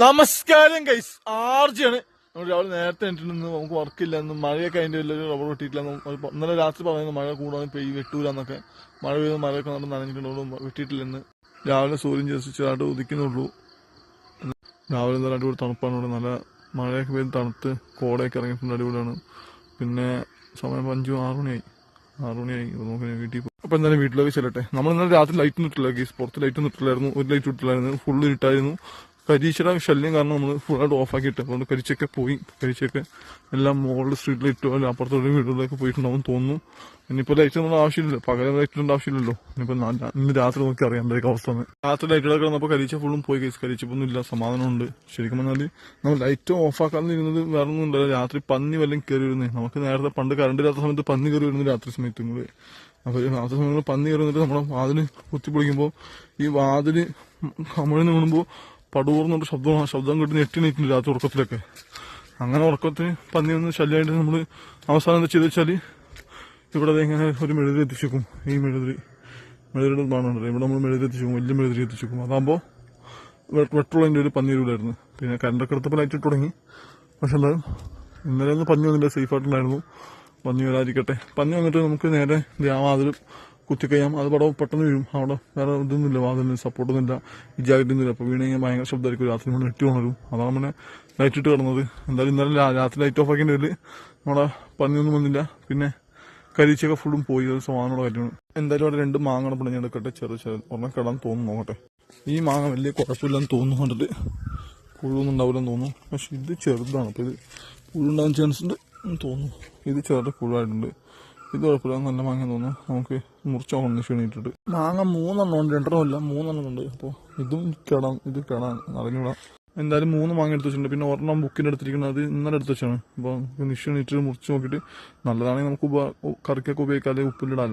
നമസ്കാരം ഗൈസ്, ആർജിയാണ്. നമ്മൾ രാവിലെ നേരത്തെ എണീറ്റിരുന്നു. നമുക്ക് വർക്കില്ല, ഇന്ന് മഴയൊക്കെ അതിന്റെ വലിയൊരു റബ്ബർ വെട്ടിയിട്ടില്ല. ഇന്നലെ രാത്രി പറയുന്നത് മഴ കൂടാതെ വെട്ടൂലെന്നൊക്കെ. മഴ പെയ്ത് മഴയൊക്കെ നമ്മൾ നനഞ്ഞിട്ടുണ്ടോ വെട്ടിയിട്ടില്ലെന്ന്. രാവിലെ സൂര്യൻ ജസിച്ചായിട്ട് ഉദിക്കുന്നുള്ളൂ. രാവിലെ എന്തായാലും അടിപൊളി തണുപ്പാണ് ഇവിടെ. നല്ല മഴയൊക്കെ പെയ്ത് തണുത്ത് കോടയൊക്കെ ഇറങ്ങിയിട്ടുണ്ട്, അടിപൊളിയാണ്. പിന്നെ സമയം 6 മണിയായി. നമുക്ക് വീട്ടിൽ പോകും. അപ്പൊ എന്തായാലും വീട്ടിലേക്ക് ചെല്ലട്ടെ. നമ്മൾ ഇന്നലെ രാത്രി ലൈറ്റ് ഒന്നും ഇട്ടില്ല ഗൈസ്, പുറത്ത് ലൈറ്റ് ഒന്നും ഇട്ടില്ലായിരുന്നു, ഒരു ലൈറ്റ് ഇട്ടില്ലായിരുന്നു, ഫുള്ള് ഇട്ടായിരുന്നു. കരിച്ചയുടെ ശല്യം കാരണം നമ്മൾ ഫുള്ളായിട്ട് ഓഫാക്കി ഇട്ടു. അതുകൊണ്ട് കരിച്ചൊക്കെ പോയി. കരിച്ചൊക്കെ എല്ലാം മുകളിൽ സ്ട്രീറ്റിൽ ഇട്ടു, അല്ല അപ്പുറത്തോടെ വീടുകളിലേക്ക് പോയിട്ടുണ്ടാവും തോന്നുന്നു. ഇനിയിപ്പോൾ ലൈറ്റ് ഒന്നും ആവശ്യമില്ലല്ലോ, പകരം ലൈറ്റ് ഇടേണ്ട ആവശ്യമില്ലല്ലോ. ഇനിയിപ്പോൾ ഇന്ന് രാത്രി നോക്കി അറിയാം എന്തായിരിക്കും അവസ്ഥ. രാത്രി ലൈറ്റ് ഇടൊക്കെ വന്നപ്പോൾ കരിച്ച ഫുള്ളും പോയി. കരിച്ചപ്പൊന്നും ഇല്ല, സമാധാനമുണ്ട്. ശരിക്കും പറഞ്ഞാൽ നമ്മൾ ലൈറ്റ് ഓഫാക്കാതിരുന്നത് വേറെ ഒന്നും ഉണ്ടല്ലോ. രാത്രി പന്നി വല്ലതും കയറി വരുന്നത്. നമുക്ക് നേരത്തെ പണ്ട് കറണ്ട് ഇല്ലാത്ത സമയത്ത് പന്നി കയറി വരുന്നത് രാത്രി സമയത്ത്. അപ്പോൾ രാത്രി സമയങ്ങളിൽ പന്നി കയറി വന്നിട്ട് നമ്മുടെ വാതില് കുത്തിപ്പൊളിക്കുമ്പോൾ ഈ വാതില് കമിഴ്ന്ന് വീണുമ്പോൾ പടൂർന്നൊരു ശബ്ദം കേട്ട് ഞെട്ടിട്ടുണ്ട് രാത്രി ഉറക്കത്തിലൊക്കെ. അങ്ങനെ ഉറക്കത്തിന് പന്നി വന്ന് ശല്യമായിട്ട് നമ്മൾ അവസാനം എന്താ ചെയ്ത് വെച്ചാൽ ഇവിടെ ഇങ്ങനെ ഒരു മെഴുതിരി എത്തിച്ചേക്കും. ഈ മെഴുതിരിയുടെ ബാണുണ്ടല്ലോ, ഇവിടെ നമ്മൾ മെഴുതിരി എത്തിച്ചേക്കും, വലിയ മെഴുതിരി എത്തിച്ചേക്കും. അതാകുമ്പോൾ വെട്ടുള്ളതിൻ്റെ ഒരു പന്നി വീടായിരുന്നു. പിന്നെ കറണ്ടൊക്കെ എടുത്തപ്പോൾ ലൈറ്റ് ഇട്ട് തുടങ്ങി. പക്ഷെ എന്തായാലും ഇന്നലെ ഒന്നും പന്നി വന്നില്ല, സേഫായിട്ടുണ്ടായിരുന്നു. പന്നി വരാതിരിക്കട്ടെ. പന്നി വന്നിട്ട് നമുക്ക് നേരെ വാതിൽ കുത്തിക്കഴിയാം. അത് പടം പെട്ടെന്ന് വീഴും. അവിടെ വേറെ ഇതൊന്നുമില്ല, വാതിലിന് സപ്പോർട്ടൊന്നുമില്ല, ഇജായിട്ടൊന്നുമില്ല. അപ്പോൾ വീണ് കഴിഞ്ഞാൽ ഭയങ്കര ശബ്ദമായിരിക്കും. രാത്രി നമ്മൾ നെട്ടി ഉണരും. അതാണ് നമ്മളെ ലൈറ്റ് ഇട്ട് കിടന്നത്. എന്തായാലും ഇന്നലെ രാത്രി ലൈറ്റ് ഓഫ് ആക്കേണ്ടി വരില്ല. നമ്മുടെ പന്നിയൊന്നും വന്നില്ല. പിന്നെ കരിച്ചൊക്കെ ഫുള്ളും പോയി. അത് സമാധാനമുള്ള കാര്യമാണ്. എന്തായാലും അവിടെ 2 മാങ്ങ പിടിഞ്ഞെടുക്കട്ടെ. ഒരെണ്ണം കിടാൻ തോന്നുന്നു. നോക്കട്ടെ. ഈ മാങ്ങ വലിയ കുഴപ്പമില്ലെന്ന് തോന്നുന്നു. കണ്ടിട്ട് പുഴുവൊന്നും ഉണ്ടാവില്ലെന്ന് തോന്നുന്നു. പക്ഷെ ഇത് ചെറുതാണ്, അപ്പോൾ ഇത് പുഴുണ്ടാകാൻ ചാൻസ് ഉണ്ട് തോന്നുന്നു. ഇത് ചെറുത് പുഴുവായിട്ടുണ്ട്. ഇത് കുഴപ്പമില്ല, നല്ല മാങ്ങ തോന്നുന്നു. നമുക്ക് മുറിച്ച് നോക്കണം ക്ഷീണിട്ടിട്ട്. മാങ്ങ 3 ഉണ്ട്, 3 ഉണ്ട്. അപ്പോൾ ഇത് കിടാൻ അറിഞ്ഞൂടാ. എന്തായാലും 3 മാങ്ങ എടുത്ത് വെച്ചിട്ടുണ്ട്. പിന്നെ ഒരെണ്ണം ബുക്കിൻ്റെ എടുത്തിരിക്കുന്നത്, അത് ഇന്നലെ എടുത്ത് വെച്ചാണ്. അപ്പോൾ നിക്ഷണിട്ട് മുറിച്ച് നോക്കിയിട്ട് നല്ലതാണെങ്കിൽ നമുക്ക് കറിക്കൊക്കെ ഉപയോഗിക്കാതെ ഉപ്പിലിടാലോ.